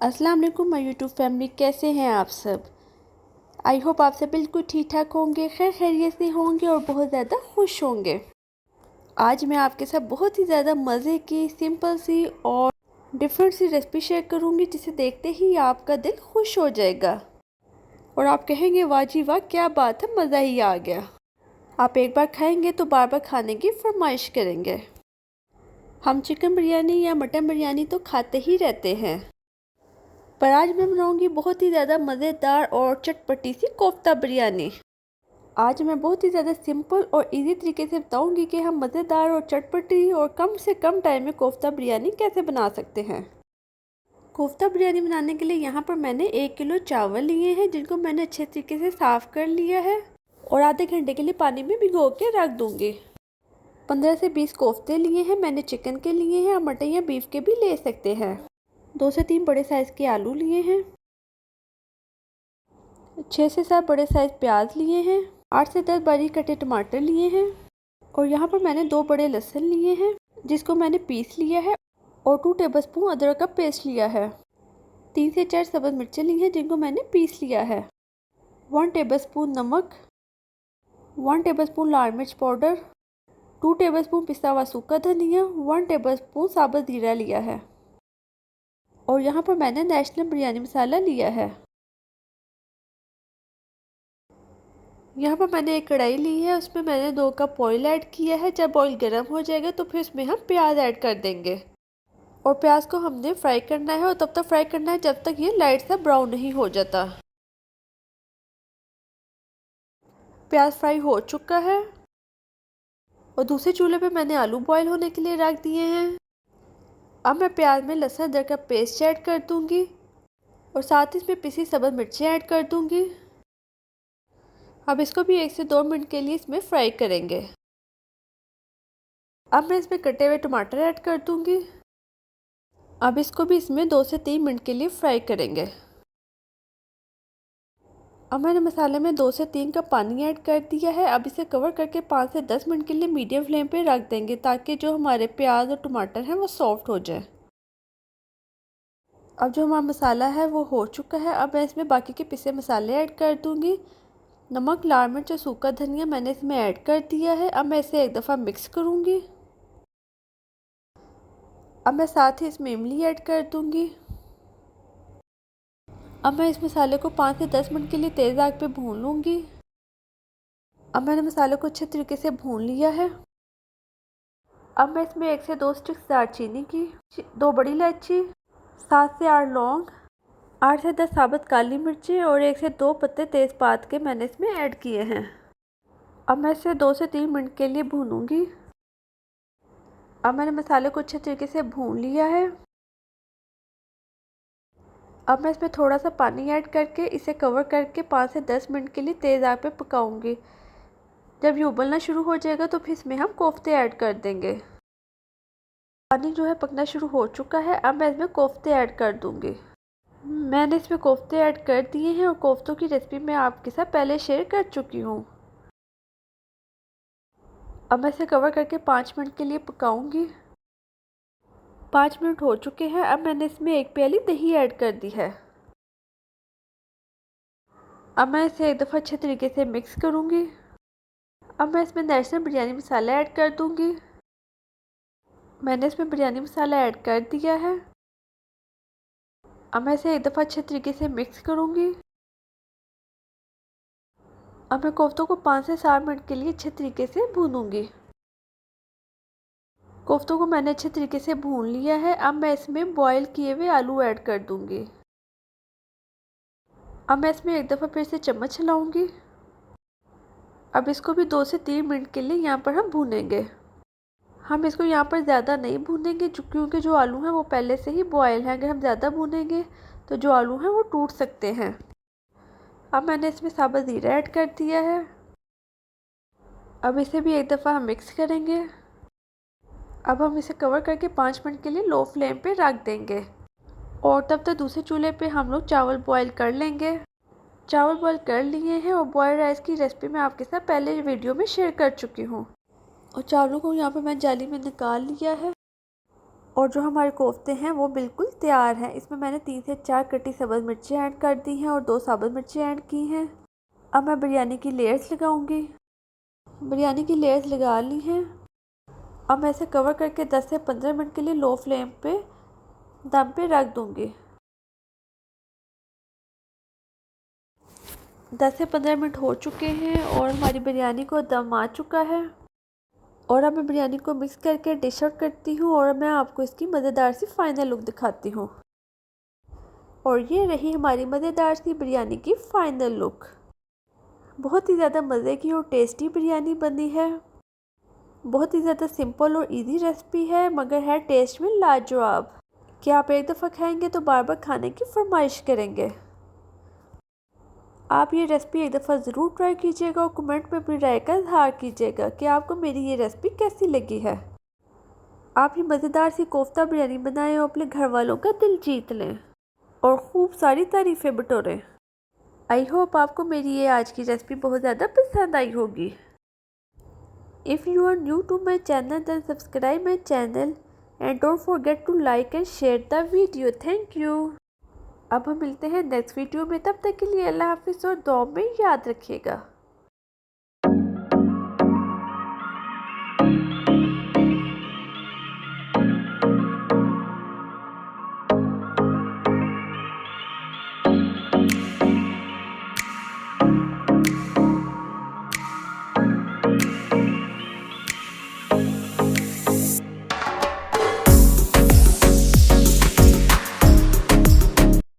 अस्सलाम वालेकुम my YouTube family, कैसे हैं आप सब। आई होप आप सब बिल्कुल ठीक ठाक होंगे, खैर खैरियत से होंगे और बहुत ज़्यादा खुश होंगे। आज मैं आपके साथ बहुत ही ज़्यादा मज़े की सिंपल सी और डिफरेंट सी रेसिपी शेयर करूंगी, जिसे देखते ही आपका दिल खुश हो जाएगा और आप कहेंगे वाह जी वाह, क्या बात है, मज़ा ही आ गया। आप एक बार खाएंगे तो बार बार खाने की फरमाइश करेंगे। हम चिकन बिरयानी या मटन बिरयानी तो खाते ही रहते हैं, पर आज मैं बनाऊंगी बहुत ही ज़्यादा मज़ेदार और चटपटी सी कोफ्ता बिरयानी। आज मैं बहुत ही ज़्यादा सिंपल और इजी तरीके से बताऊंगी कि हम मज़ेदार और चटपटी और कम से कम टाइम में कोफ्ता बिरयानी कैसे बना सकते हैं। कोफ्ता बिरयानी बनाने के लिए यहाँ पर मैंने 1 किलो चावल लिए हैं, जिनको मैंने अच्छे तरीके से साफ़ कर लिया है और आधे घंटे के लिए पानी में भिगो के रख दूँगी। 15 से 20 कोफ्ते लिए हैं मैंने, चिकन के लिए हैं, और मटन या बीफ के भी ले सकते हैं। 2 से 3 बड़े साइज़ के आलू लिए हैं, 6 से 7 बड़े साइज़ प्याज लिए हैं, 8 से 10 बारीक कटे टमाटर लिए हैं, और यहाँ पर मैंने 2 बड़े लहसुन लिए हैं जिसको मैंने पीस लिया है, और 2 टेबलस्पून अदरक का पेस्ट लिया है। 3 से 4 सब्ज़ मिर्चें ली हैं जिनको मैंने पीस लिया है। 1 टेबलस्पून नमक, 1 टेबलस्पून लाल मिर्च पाउडर, 2 टेबलस्पून पिसा हुआ सूखा धनिया, 1 टेबलस्पून साबुत जीरा लिया है, और यहाँ पर मैंने नेशनल बिरयानी मसाला लिया है। यहाँ पर मैंने एक कढ़ाई ली है, उसमें मैंने 2 कप ऑयल ऐड किया है। जब ऑयल गर्म हो जाएगा तो फिर उसमें हम प्याज ऐड कर देंगे, और प्याज को हमने फ्राई करना है, और तब तक फ्राई करना है जब तक ये लाइट सा ब्राउन नहीं हो जाता। प्याज फ्राई हो चुका है, और दूसरे चूल्हे पे मैंने आलू बॉईल होने के लिए रख दिए हैं। अब मैं प्याज में लहसुन अदरक का पेस्ट ऐड कर दूंगी, और साथ ही इसमें पिसी सब्ज़ मिर्चें ऐड कर दूंगी। अब इसको भी 1 से 2 मिनट के लिए इसमें फ्राई करेंगे। अब मैं इसमें कटे हुए टमाटर ऐड कर दूंगी। अब इसको भी इसमें 2 से 3 मिनट के लिए फ्राई करेंगे। अब मैंने मसाले में 2 से 3 कप पानी ऐड कर दिया है। अब इसे कवर करके 5 से 10 मिनट के लिए मीडियम फ्लेम पे रख देंगे, ताकि जो हमारे प्याज और टमाटर हैं वो सॉफ्ट हो जाए। अब जो हमारा मसाला है वो हो चुका है। अब मैं इसमें बाकी के पिसे मसाले ऐड कर दूंगी। नमक, लाल मिर्च और सूखा धनिया मैंने इसमें ऐड कर दिया है। अब मैं इसे एक दफ़ा मिक्स करूंगी। अब मैं साथ ही इसमें इमली ऐड कर दूंगी। अब मैं इस मसाले को 5 से 10 मिनट के लिए तेज़ आग पे भून लूँगी। अब मैंने मसाले को अच्छे तरीके से भून लिया है। अब मैं इसमें 1 से 2 स्टिक्स दालचीनी की, 2 बड़ी इलायची, 7 से 8 लौंग, 8 से 10 साबुत काली मिर्चें और 1 से 2 पत्ते तेज़पात के मैंने इसमें ऐड किए हैं। अब मैं इसे 2 से 3 मिनट के लिए भूनूंगी। अब मैंने मसाले को अच्छे तरीके से भून लिया है। अब मैं इसमें थोड़ा सा पानी ऐड करके इसे कवर करके 5 से 10 मिनट के लिए तेज़ आग पे पकाऊंगी। जब ये उबलना शुरू हो जाएगा तो फिर इसमें हम कोफ्ते ऐड कर देंगे। पानी जो है पकना शुरू हो चुका है। अब मैं इसमें कोफ्ते ऐड कर दूंगी। मैंने इसमें कोफ्ते ऐड कर दिए हैं, और कोफ्तों की रेसिपी मैं आपके साथ पहले शेयर कर चुकी हूँ। अब मैं इसे कवर करके 5 मिनट के लिए पकाऊंगी। 5 मिनट हो चुके हैं। अब मैंने इसमें 1 प्याली दही ऐड कर दी है। अब मैं इसे एक दफ़ा अच्छे तरीके से मिक्स करूंगी। अब मैं इसमें नेशनल बिरयानी मसाला ऐड कर दूंगी। मैंने इसमें बिरयानी मसाला ऐड कर दिया है। अब मैं इसे एक दफ़ा अच्छे तरीके से मिक्स करूंगी। अब मैं कोफ्तों को 5 से 7 मिनट के लिए अच्छे तरीके से भूनूंगी। कोफ्तों को मैंने अच्छे तरीके से भून लिया है। अब मैं इसमें बॉईल किए हुए आलू ऐड कर दूंगी। अब मैं इसमें एक दफ़ा फिर से चम्मच हिलाऊंगी। अब इसको भी 2 से 3 मिनट के लिए यहाँ पर हम भूनेंगे। हम इसको यहाँ पर ज़्यादा नहीं भूनेंगे, क्योंकि जो आलू हैं वो पहले से ही बॉयल हैं। अगर हम ज़्यादा भूनेंगे तो जो आलू हैं वो टूट सकते हैं। अब मैंने इसमें साबुत ज़ीरा ऐड कर दिया है। अब इसे भी एक दफ़ा हम मिक्स करेंगे। अब हम इसे कवर करके 5 मिनट के लिए लो फ्लेम पे रख देंगे, और तब तक दूसरे चूल्हे पे हम लोग चावल बॉयल कर लेंगे। चावल बॉयल कर लिए हैं, और बॉयल राइस की रेसिपी मैं आपके साथ पहले वीडियो में शेयर कर चुकी हूँ। और चावलों को यहाँ पर मैं जाली में निकाल लिया है। और जो हमारे कोफ्ते हैं वो बिल्कुल तैयार हैं। इसमें मैंने 3 से 4 कटी सब्ज़ मिर्ची ऐड कर दी हैं और 2 साबुत मिर्ची ऐड की हैं। अब मैं बिरयानी की लेयर्स लगाऊंगी। बिरयानी की लेयर्स लगा ली हैं। अब मैं इसे कवर करके 10 से 15 मिनट के लिए लो फ्लेम पे दम पे रख दूंगी। 10 से 15 मिनट हो चुके हैं और हमारी बिरयानी को दम आ चुका है। और अब मैं बिरयानी को मिक्स करके डिश आउट करती हूँ और मैं आपको इसकी मज़ेदार सी फाइनल लुक दिखाती हूँ। और ये रही हमारी मज़ेदार सी बिरयानी की फाइनल लुक। बहुत ही ज़्यादा मज़े की और टेस्टी बिरयानी बनी है। बहुत ही ज़्यादा सिंपल और इजी रेसिपी है मगर है टेस्ट में लाजवाब कि आप एक दफ़ा खाएंगे तो बार बार खाने की फरमाइश करेंगे। आप ये रेसिपी एक दफ़ा ज़रूर ट्राई कीजिएगा और कमेंट में अपनी राय का इजहार कीजिएगा कि आपको मेरी ये रेसिपी कैसी लगी है। आप ये मज़ेदार सी कोफ्ता बिरयानी बनाएं और अपने घर वालों का दिल जीत लें और खूब सारी तारीफ़ें बटोरें। आई होप आपको मेरी ये आज की रेसिपी बहुत ज़्यादा पसंद आई होगी। If you are new to my channel then subscribe my channel and don't forget to like and share the video. Thank you. अब हम मिलते हैं नेक्स्ट वीडियो में, तब तक के लिए अल्लाह हाफिज़ और दुआ में याद रखिएगा।